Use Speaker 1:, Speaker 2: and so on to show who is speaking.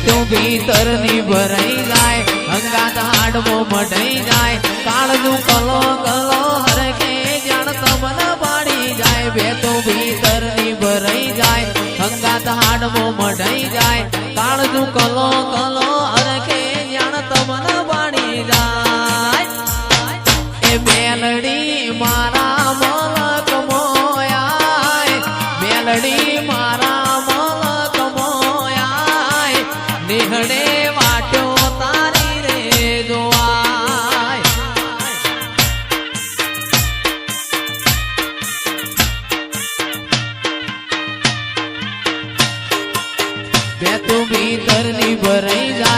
Speaker 1: તું ભીતર ની ભરાઈ જાય અંગાત હાડવો મઢાઈ જાય કાળનું કલો કલો હરખે જાણ તમને પાડી જાય બે તું ભીતર ની ભરાઈ જાય અંગાત હાડવો મઢાઈ જાય કાળનું કલો કલો હરખે જાણ તમને પાડી જાય એ મેલડી મારા મલક મોયાય મેલડી મારા મલક મોયાય નિહળે વાટ્યો તારી રે જોવાય બે તું ભીતર ની ભરાઈ જાય